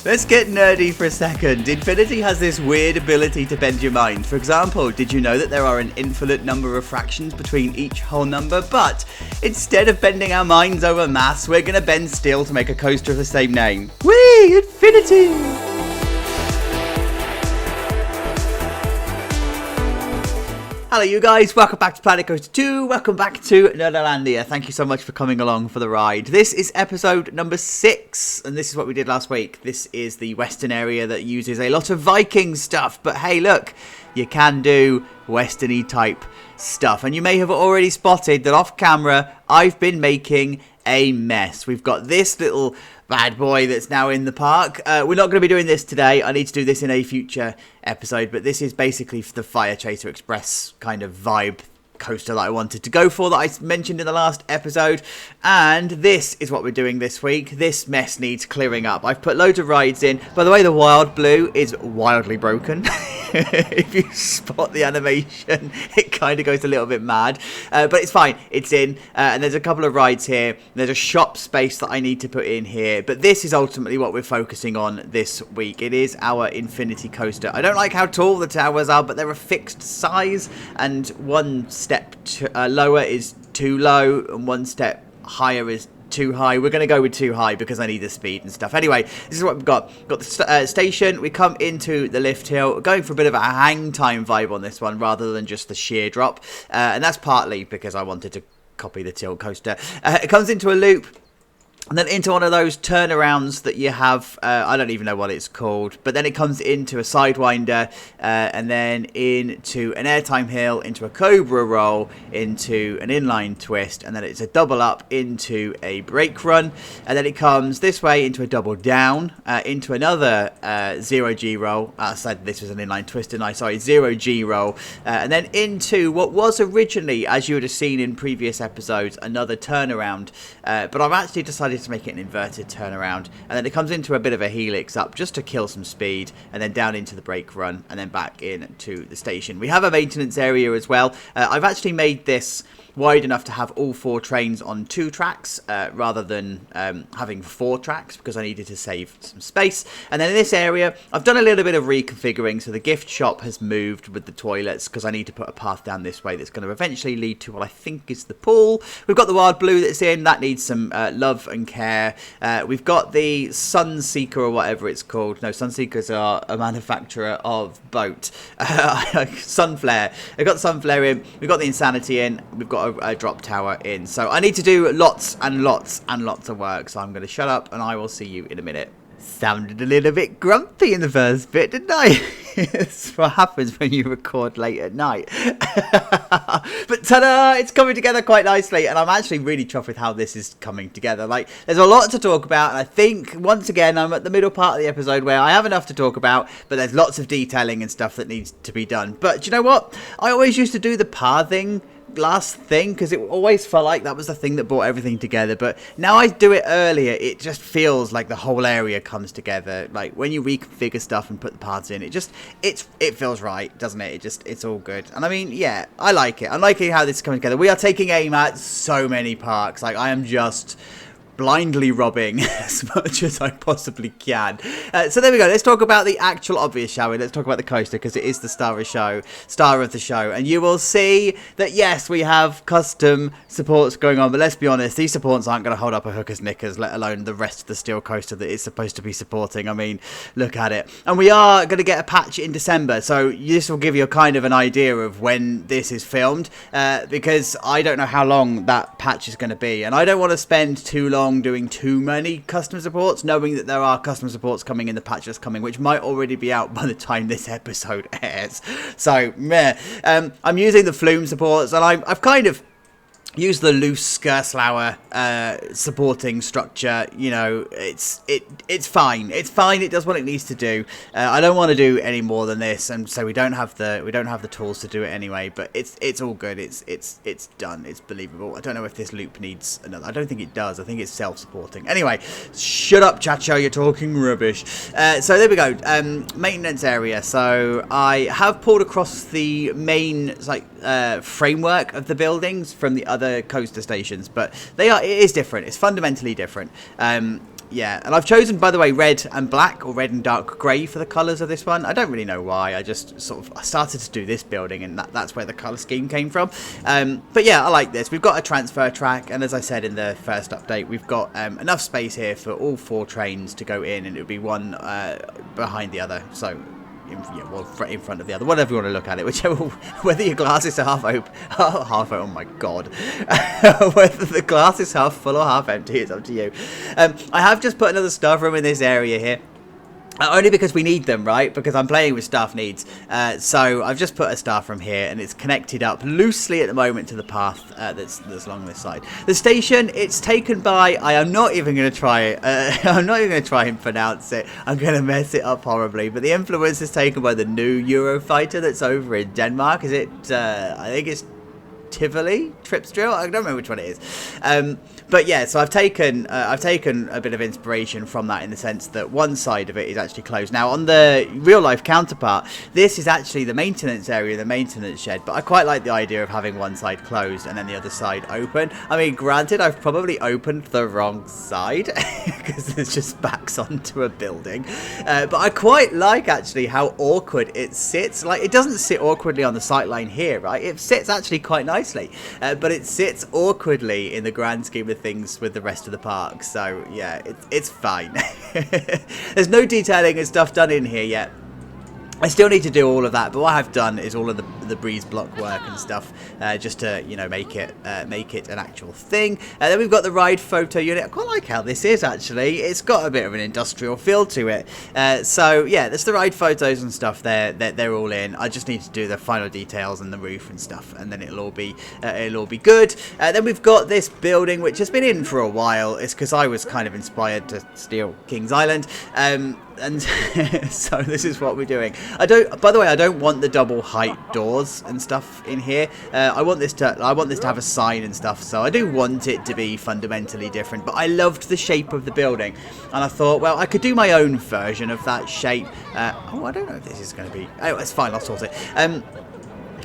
Let's get nerdy for a second. Infinity has this weird ability to bend your mind. For example, did you know that there are an infinite number of fractions between each whole number? But instead of bending our minds over maths, we're going to bend steel to make a coaster of the same name. Whee! Infinity! Hello you guys, welcome back to Planet Coaster 2, welcome back to Wonderland. Thank you so much for coming along for the ride. This is episode number 6, and this is what we did last week. This is the western area that uses a lot of Viking stuff, but hey look, you can do western-y type stuff. And you may have already spotted that off camera, I've been making a mess. We've got this little bad boy that's now in the park. We're not going to be doing this today. I need to do this in a future episode, but this is basically the Fire Chaser Express kind of vibe coaster that I wanted to go for, that I mentioned in the last episode, and this is what we're doing this week. This mess needs clearing up. I've put loads of rides in. By the way, the Wild Blue is wildly broken. If you spot the animation, it kind of goes a little bit mad, but it's fine, it's in, and there's a couple of rides here. There's a shop space that I need to put in here, but this is ultimately what we're focusing on this week. It is our Infinity Coaster. I don't like how tall the towers are, but they're a fixed size, and one step lower is too low, and one step higher is too high. We're going to go with too high because I need the speed and stuff. Anyway, this is what we've got. Got the station. We come into the lift hill. We're going for a bit of a hang time vibe on this one rather than just the sheer drop. And that's partly because I wanted to copy the tilt coaster. It comes into a loop. And then into one of those turnarounds that you have, I don't even know what it's called, but then it comes into a sidewinder, and then into an airtime hill, into a cobra roll, into an inline twist, and then it's a double up into a brake run, and then it comes this way into a double down, into another 0G roll. I said this was an inline twist, didn't I? Sorry, 0G roll, and then into what was originally, as you would have seen in previous episodes, another turnaround, but I've actually decided to make it an inverted turnaround, and then it comes into a bit of a helix up just to kill some speed, and then down into the brake run, and then back into the station. We have a maintenance area as well. I've actually made this wide enough to have all 4 trains on 2 tracks rather than having 4 tracks, because I needed to save some space. And then in this area I've done a little bit of reconfiguring, so the gift shop has moved with the toilets because I need to put a path down this way that's going to eventually lead to what I think is the pool. We've got the Wild Blue that's in, that needs some love and care. We've got the Sunseeker or whatever it's called. No, Sunseekers are a manufacturer of boat. Sunflare. I've got Sunflare in, we've got the Insanity in, we've got a drop tower in. So I need to do lots and lots and lots of work. So I'm going to shut up and I will see you in a minute. Sounded a little bit grumpy in the first bit, didn't I? It's what happens when you record late at night. But ta-da! It's coming together quite nicely, and I'm actually really chuffed with how this is coming together. Like, there's a lot to talk about, and I think, once again, I'm at the middle part of the episode where I have enough to talk about, but there's lots of detailing and stuff that needs to be done. But do you know what? I always used to do the pathing last thing because it always felt like that was the thing that brought everything together, but now I do it earlier. It just feels like the whole area comes together. Like when you reconfigure stuff and put the parts in, it feels right, doesn't it? It's all good. And I mean, yeah, I like it. I'm liking how this is coming together. We are taking aim at so many parks. Like I am just blindly robbing as much as I possibly can. So there we go. Let's talk about the actual obvious, shall we? Let's talk about the coaster because it is the star of the show. And you will see that, yes, we have custom supports going on, but let's be honest, these supports aren't going to hold up a hooker's knickers, let alone the rest of the steel coaster that it's supposed to be supporting. I mean, look at it. And we are going to get a patch in December, so this will give you a kind of an idea of when this is filmed, because I don't know how long that patch is going to be, and I don't want to spend too long doing too many custom supports, knowing that there are custom supports coming in the patch that's coming, which might already be out by the time this episode airs. So, meh. I'm using the Flume supports, and I've kind of use the loose Gerstlauer supporting structure. You know, it's fine. It's fine. It does what it needs to do. I don't want to do any more than this, and so we don't have the tools to do it anyway. But it's all good. It's done. It's believable. I don't know if this loop needs another. I don't think it does. I think it's self-supporting. Anyway, shut up, Chacho. You're talking rubbish. So there we go. Maintenance area. So I have pulled across the main framework of the buildings from the other coaster stations, but it is different. It's fundamentally different. yeah, and I've chosen, by the way, red and black, or red and dark grey for the colours of this one. I don't really know why. I just I started to do this building, and that's where the colour scheme came from. But yeah, I like this. We've got a transfer track, and as I said in the first update, we've got enough space here for all 4 trains to go in, and it'll be one behind the other. So in front of the other, whatever you want to look at it, whichever, whether your glass is half open, oh my god, whether the glass is half full or half empty, it's up to you. I have just put another staff room in this area here. Only because we need them, right? Because I'm playing with staff needs. So I've just put a staff room here, and it's connected up loosely at the moment to the path that's along this side. The station, it's taken by, I am not even going to try it. I'm not even going to try and pronounce it. I'm going to mess it up horribly. But the influence is taken by the new Eurofighter that's over in Denmark. Is it, I think it's Tivoli, Tripsdrill, I don't remember which one it is. But yeah, so I've taken a bit of inspiration from that, in the sense that one side of it is actually closed. Now, on the real life counterpart, this is actually the maintenance area, the maintenance shed, but I quite like the idea of having one side closed and then the other side open. I mean, granted, I've probably opened the wrong side because it just backs onto a building, but I quite like actually how awkward it sits. Like, it doesn't sit awkwardly on the sight line here, right? It sits actually quite nicely, but it sits awkwardly in the grand scheme of things with the rest of the park. So yeah, it's fine. There's no detailing and stuff done in here yet. I still need to do all of that, but what I've done is all of the breeze block work and stuff, just to, you know, make it an actual thing. Then we've got the ride photo unit. I quite like how this is, actually. It's got a bit of an industrial feel to it. So yeah, there's the ride photos and stuff there. They're all in. I just need to do the final details and the roof and stuff, and then it'll all be good. Then we've got this building, which has been in for a while. It's because I was kind of inspired to steal King's Island. And so this is what we're doing. By the way, I don't want the double height doors and stuff in here. I want this to have a sign and stuff. So I do want it to be fundamentally different. But I loved the shape of the building, and I thought, well, I could do my own version of that shape. I don't know if this is going to be. Oh, it's fine. I'll sort it.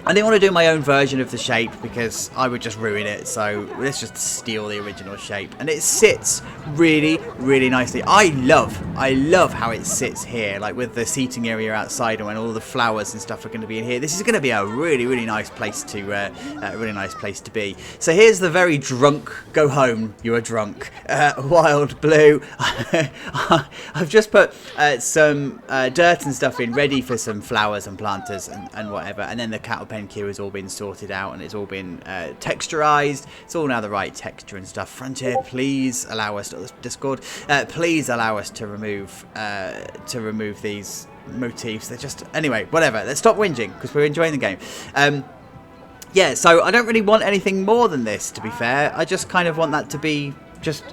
I didn't want to do my own version of the shape because I would just ruin it, so let's just steal the original shape. And it sits really, really nicely. I love how it sits here, like with the seating area outside, and when all the flowers and stuff are going to be in here. This is going to be a really, really nice place to be. So here's the very drunk, go home, you are drunk, Wild Blue. I've just put some dirt and stuff in, ready for some flowers and planters and whatever, and then the cattle pen queue has all been sorted out, and it's all been texturized. It's all now the right texture and stuff. Frontier, please allow us to Discord. Please allow us to remove these motifs. They're just, anyway, whatever. Let's stop whinging because we're enjoying the game. Yeah, so I don't really want anything more than this, to be fair. I just kind of want that to be just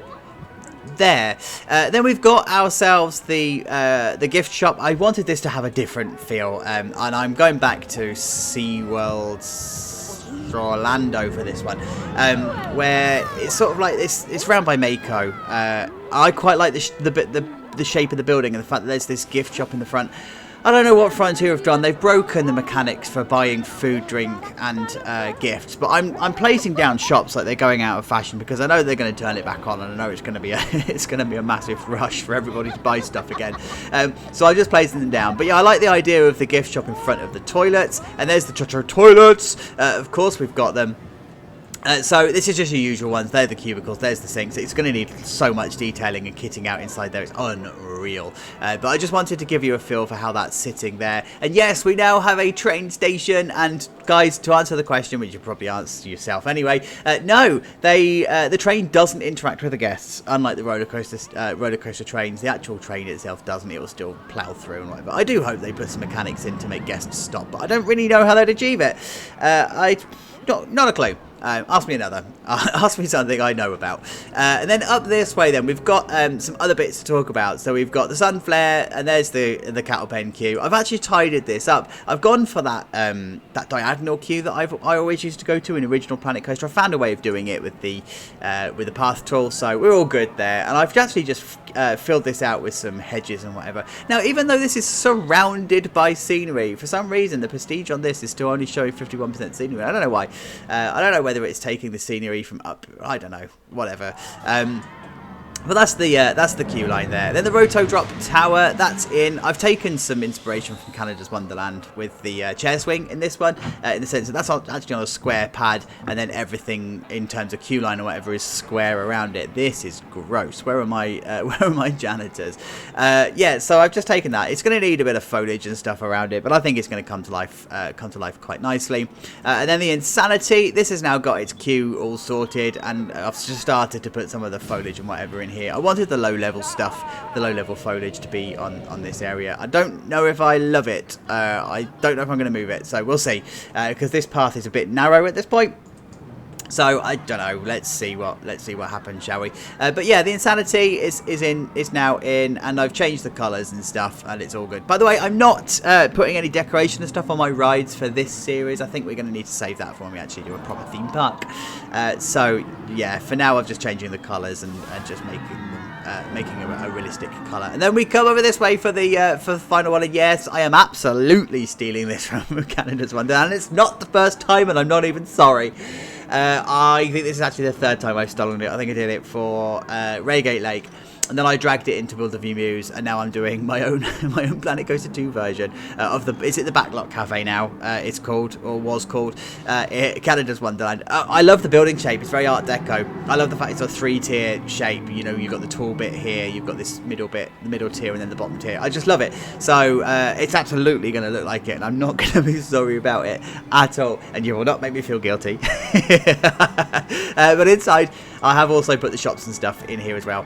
there. Then we've got ourselves the gift shop. I wanted this to have a different feel, and I'm going back to SeaWorld Orlando for this one, where it's sort of like this. It's round by Mako. I quite like the shape of the building and the fact that there's this gift shop in the front. I don't know what Frontier have done. They've broken the mechanics for buying food, drink, and gifts. But I'm placing down shops like they're going out of fashion, because I know they're going to turn it back on, and I know it's going to be a massive rush for everybody to buy stuff again. So I'm just placing them down. But yeah, I like the idea of the gift shop in front of the toilets, and there's the Cho-Cho toilets. Of course, we've got them. So this is just your usual ones. They're the cubicles, there's the sinks. It's going to need so much detailing and kitting out inside there. It's unreal. But I just wanted to give you a feel for how that's sitting there. And yes, we now have a train station. And guys, to answer the question, which you probably answer yourself anyway, no, the train doesn't interact with the guests, unlike the roller coaster trains. The actual train itself doesn't. It will still plough through and whatever. I do hope they put some mechanics in to make guests stop, but I don't really know how they'd achieve it. Not a clue. Ask me another. Ask me something I know about. And then up this way, then we've got some other bits to talk about. So we've got the sun flare, and there's the cattle pen queue. I've actually tidied this up. I've gone for that diagonal queue that I always used to go to in original Planet Coaster. I found a way of doing it with the path tool, so we're all good there. And I've actually just filled this out with some hedges and whatever. Now, even though this is surrounded by scenery, for some reason the prestige on this is still only showing 51% scenery. I don't know why. I don't know whether it's taking the scenery from up. I don't know. Whatever. But that's the queue line there. Then the Roto Drop Tower, that's in. I've taken some inspiration from Canada's Wonderland with the chair swing in this one, in the sense that that's actually on a square pad, and then everything in terms of queue line or whatever is square around it. This is gross. Where are my janitors? Yeah, so I've just taken that. It's going to need a bit of foliage and stuff around it, but I think it's going to come to life quite nicely. And then the Insanity. This has now got its queue all sorted, and I've just started to put some of the foliage and whatever in here. I wanted the low level stuff, the low level foliage to be on this area. I don't know if I love it. I don't know if I'm going to move it, so we'll see, because this path is a bit narrow at this point. So I don't know. Let's see what happens, shall we? But yeah, the Insanity is now in, and I've changed the colours and stuff, and it's all good. By the way, I'm not putting any decoration and stuff on my rides for this series. I think we're going to need to save that for when we actually do a proper theme park. So yeah, for now I'm just changing the colours and just making a realistic colour. And then we come over this way for the final one. And yes, I am absolutely stealing this from Canada's Wonderland. And it's not the first time, and I'm not even sorry. I think this is actually the third time I've stolen it. I think I did it for Reigate Lake, and then I dragged it into Build a View Muse, and now I'm doing my own Planet Coaster 2 version of the. Is it the Backlot Cafe now? It's called, or was called, Canada's Wonderland. I love the building shape. It's very Art Deco. I love the fact it's a 3-tier shape. You know, you've got the tall bit here, you've got this middle bit, the middle tier, and then the bottom tier. I just love it. So it's absolutely going to look like it, and I'm not going to be sorry about it at all. And you will not make me feel guilty. But inside, I have also put the shops and stuff in here as well.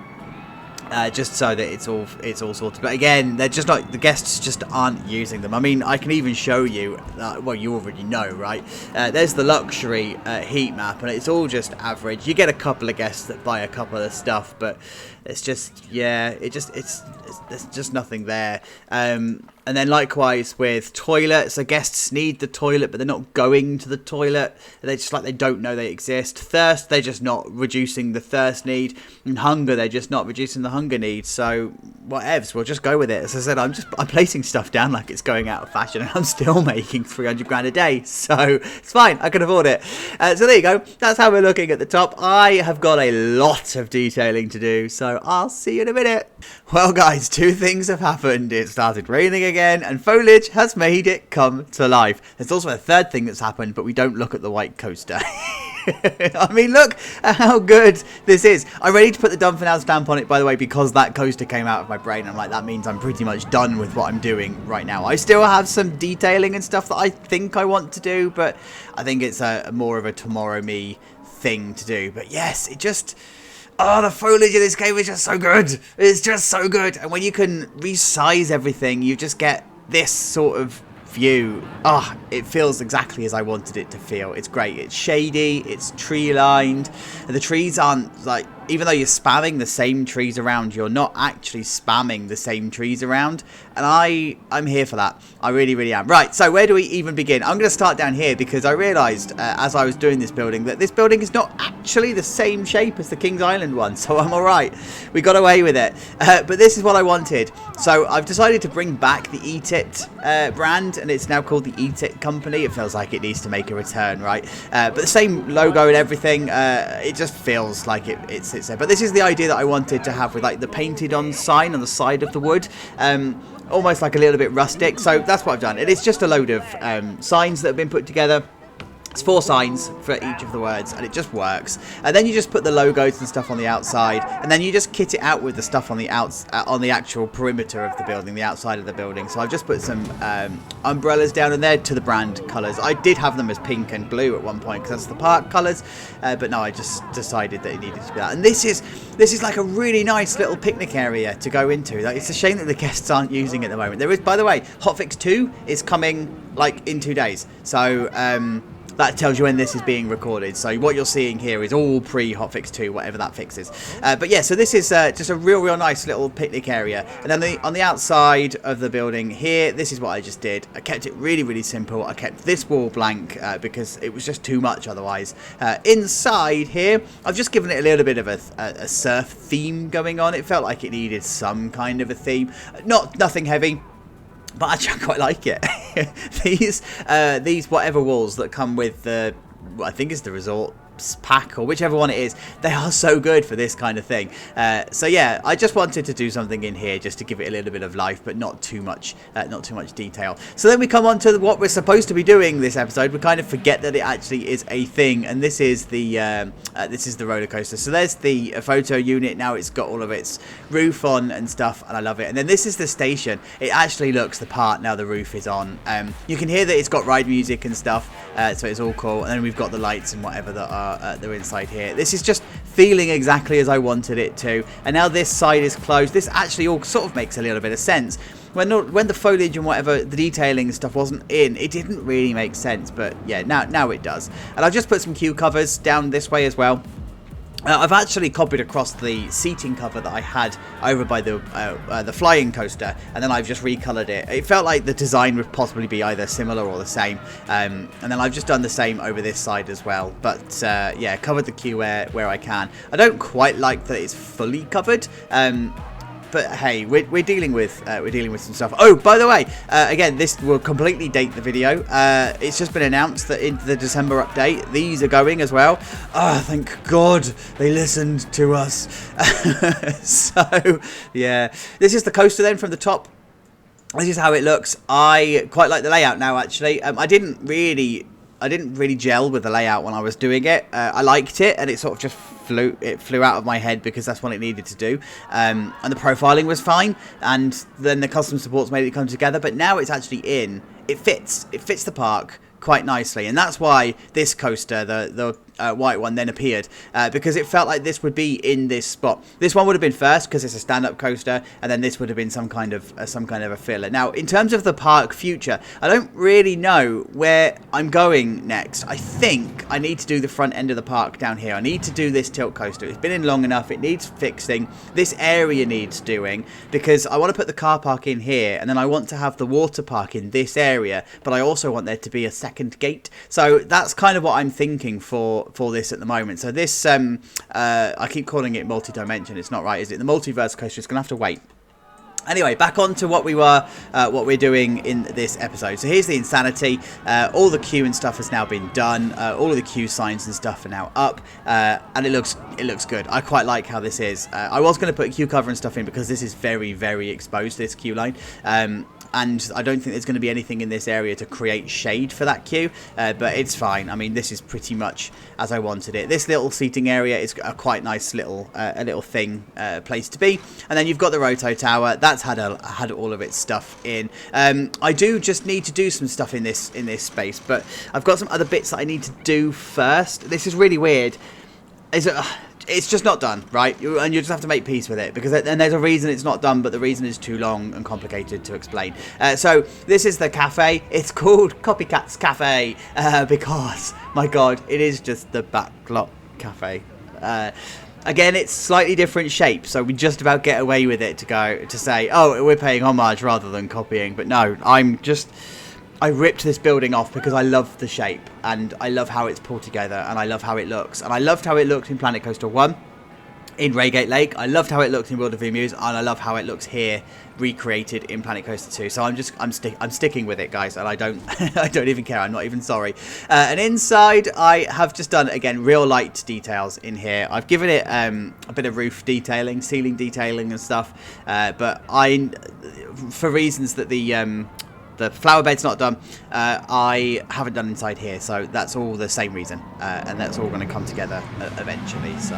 Just so that it's all sorted. But again, they're just not, the guests just aren't using them. I mean, I can even show you, well, you already know, right? There's the luxury heat map, and it's all just average. You get a couple of guests that buy a couple of stuff, but it's just, yeah, there's just nothing there. And then likewise with toilets, so guests need the toilet, but they're not going to the toilet. They're just like, they don't know they exist. Thirst, they're just not reducing the thirst need. And hunger, they're just not reducing the hunger need. So whatevs, we'll just go with it. As I said, I'm placing stuff down like it's going out of fashion, and I'm still making 300 grand a day. So it's fine, I can afford it. So there you go. That's how we're looking at the top. I have got a lot of detailing to do, so I'll see you in a minute. Well guys, two things have happened. It started raining again, and foliage has made it come to life. There's also a third thing that's happened, but we don't look at the white coaster. I mean, look at how good this is. I'm ready to put the done for now stamp on it, by the way, because that coaster came out of my brain. I'm like, that means I'm pretty much done with what I'm doing right now. I still have some detailing and stuff that I think I want to do, but I think it's a more of a tomorrow me thing to do. But yes, it just... Oh, the foliage in this game is just so good. It's just so good. And when you can resize everything, you just get this sort of view. Oh, it feels exactly as I wanted it to feel. It's great. It's shady. It's tree lined. And the trees aren't like, even though you're spamming the same trees around, you're not actually spamming the same trees around. And I'm here for that. I really, really am. Right, so where do we even begin? I'm going to start down here because I realised as I was doing this building that this building is not actually the same shape as the Kings Island one. So I'm alright. We got away with it. But this is what I wanted. So I've decided to bring back the Eat It brand, and it's now called the Eat It Company. It feels like it needs to make a return, right? But the same logo and everything, it just feels like it sits there. But this is the idea that I wanted to have with like the painted on sign on the side of the wood. Almost like a little bit rustic. So that's what I've done. It is just a load of signs that have been put together. It's 4 signs for each of the words, and it just works. And then you just put the logos and stuff on the outside, and then you just kit it out with the stuff on the on the actual perimeter of the building, the outside of the building. So I've just put some umbrellas down in there to the brand colours. I did have them as pink and blue at one point because that's the park colours, but no, I just decided that it needed to be that. And this is like a really nice little picnic area to go into. Like, it's a shame that the guests aren't using it at the moment. There is, by the way, Hotfix 2 is coming like in 2 days. So that tells you when this is being recorded. So what you're seeing here is all pre-Hotfix 2, whatever that fixes. But yeah, so this is just a real nice little picnic area. And then on the outside of the building here, this is what I just did. I kept it really simple. I kept this wall blank because it was just too much otherwise. Inside here, I've just given it a little bit of a surf theme going on. It felt like it needed some kind of a theme. Nothing heavy. But actually, I quite like it. These whatever walls that come with the, I think it's the resort pack or whichever one it is, they are so good for this kind of thing. So yeah, I just wanted to do something in here just to give it a little bit of life, but not too much detail. So then we come on to what we're supposed to be doing this episode. We kind of forget that it actually is a thing, and this is the roller coaster. So there's the photo unit. Now it's got all of its roof on and stuff, and I love it. And then this is the station. It actually looks the part now the roof is on. You can hear that it's got ride music and stuff, so it's all cool. And then we've got the lights and whatever that are they're inside here. This is just feeling exactly as I wanted it to. And now this side is closed. This actually all sort of makes a little bit of sense. When the foliage and whatever, the detailing and stuff wasn't in, it didn't really make sense. But yeah, now it does. And I've just put some queue covers down this way as well. I've actually copied across the seating cover that I had over by the flying coaster, and then I've just recolored it. It felt like the design would possibly be either similar or the same, and then I've just done the same over this side as well. But yeah, covered the queue where I can. I don't quite like that it's fully covered. But hey, we're dealing with some stuff. Oh, by the way, again, this will completely date the video. It's just been announced that in the December update, these are going as well. Oh, thank God they listened to us. So yeah, this is the coaster then from the top. This is how it looks. I quite like the layout now. Actually, I didn't really gel with the layout when I was doing it. I liked it, and it sort of just flew out of my head because that's what it needed to do. And the profiling was fine, and then the custom supports made it come together. But now it's actually in. It fits the park quite nicely, and that's why this coaster, the white one, then appeared, because it felt like this would be in this spot. This one would have been first because it's a stand-up coaster, and then this would have been some kind of a filler. Now, in terms of the park future, I don't really know where I'm going next. I think I need to do the front end of the park down here. I need to do this tilt coaster. It's been in long enough. It needs fixing. This area needs doing, because I want to put the car park in here, and then I want to have the water park in this area, but I also want there to be a second gate. So that's kind of what I'm thinking for this at the moment. So this, I keep calling it multi-dimension. It's not right, is it? The multiverse coaster is going to have to wait. Anyway, back on to what we're doing in this episode. So here's the Insanity. All the queue and stuff has now been done. All of the queue signs and stuff are now up, and it looks good. I quite like how this is. I was going to put queue cover and stuff in because this is very, very exposed, this queue line. And I don't think there's going to be anything in this area to create shade for that queue, but it's fine. I mean, this is pretty much as I wanted it. This little seating area is a quite nice little place to be. And then you've got the Roto Tower. That's had all of its stuff in. I do just need to do some stuff in this space, but I've got some other bits that I need to do first. This is really weird. It's just not done, right? And you just have to make peace with it, because then there's a reason it's not done, but the reason is too long and complicated to explain. So this is the cafe. It's called Copycat's Cafe because, my God, it is just the backlot cafe. Again, it's slightly different shape, so we just about get away with it to say, oh, we're paying homage rather than copying. But no, I ripped this building off because I love the shape, and I love how it's pulled together, and I love how it looks. And I loved how it looked in Planet Coaster 1, in Raygate Lake. I loved how it looked in World of Emus, and I love how it looks here, recreated in Planet Coaster 2. So I'm sticking with it, guys, and I don't I don't even care. I'm not even sorry. And inside, I have just done, again, real light details in here. I've given it a bit of roof detailing, ceiling detailing and stuff, but for reasons that the flower bed's not done, I haven't done inside here, so that's all the same reason, and that's all going to come together eventually. So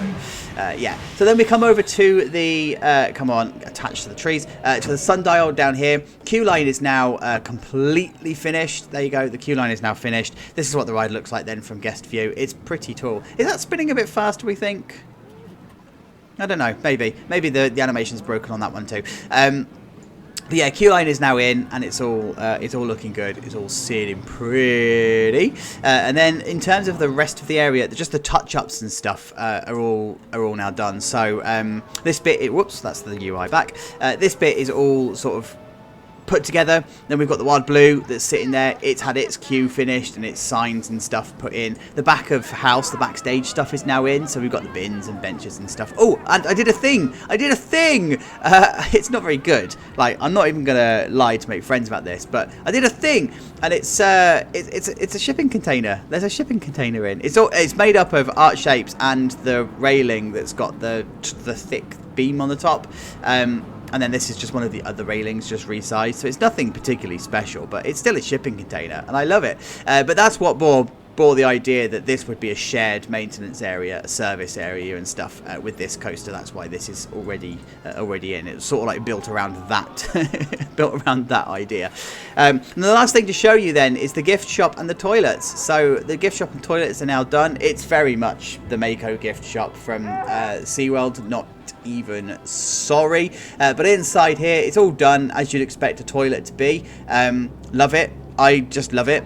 yeah, so then we come over to the attached to the trees, to the sundial down here. Queue line is now completely finished. There you go, the queue line is now finished. This is what the ride looks like then from guest view. It's pretty tall. Is that spinning a bit fast, we think? I don't know, maybe the animation's broken on that one too. But yeah, queue line is now in, and it's all looking good. It's all sitting pretty. And then in terms of the rest of the area, just the touch-ups and stuff are all now done. So this bit, whoops, that's the UI back. This bit is all sort of put together. Then we've got the Wild Blue that's sitting there. It's had its queue finished and its signs and stuff put in. The back of house, the backstage stuff is now in. So we've got the bins and benches and stuff. Oh, and I did a thing. It's not very good. Like, I'm not even gonna lie to make friends about this, but I did a thing, and it's a shipping container. There's a shipping container in. It's made up of art shapes and the railing that's got the thick beam on the top. And then this is just one of the other railings, just resized. So it's nothing particularly special, but it's still a shipping container, and I love it. But that's what bore the idea that this would be a shared maintenance area, a service area and stuff with this coaster. That's why this is already in. It's sort of like built around that idea. And the last thing to show you then is the gift shop and the toilets. So the gift shop and toilets are now done. It's very much the Mako gift shop from SeaWorld, not even sorry. But inside here, it's all done as you'd expect a toilet to be. Love it. I just love it.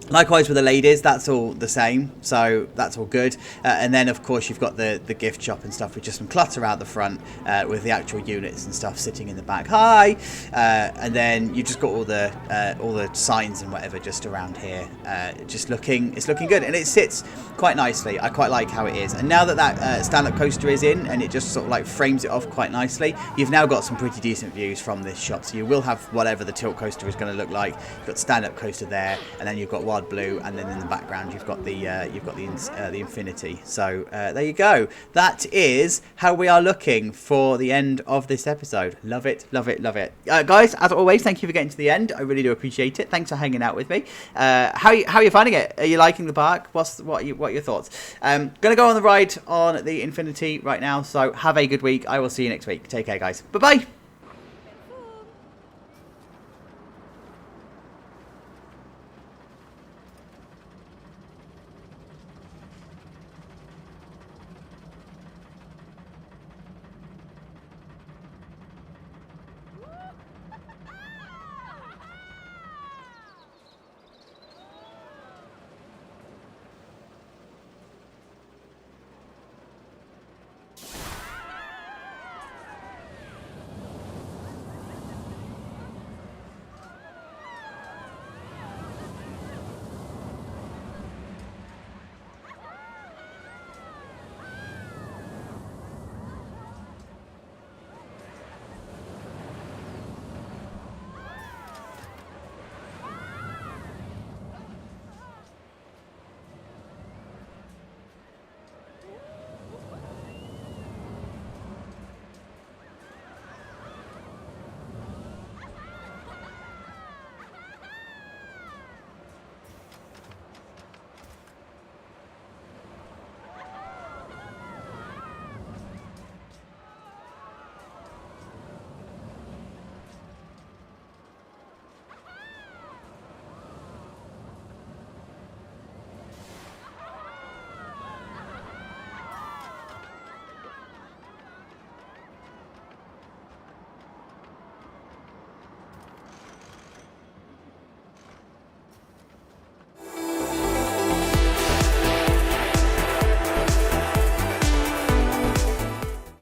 Likewise with the ladies, that's all the same, so that's all good. And then, of course, you've got the gift shop and stuff with just some clutter out the front with the actual units and stuff sitting in the back. Hi! And then you've just got all the signs and whatever just around here. It's looking good, and it sits quite nicely. I quite like how it is. And now that stand-up coaster is in, and it just sort of like frames it off quite nicely, you've now got some pretty decent views from this shop. So you will have whatever the tilt coaster is going to look like. You've got stand-up coaster there, and then you've got Wild Blue, and then in the background you've got the Infinity. So there you go. That is how we are looking for the end of this episode. Love it, love it, love it. Guys, as always, thank you for getting to the end. I really do appreciate it. Thanks for hanging out with me. How are you finding it? Are you liking the park? What are your thoughts? Gonna go on the ride on the Infinity right now. So have a good week. I will see you next week. Take care, guys. Bye bye.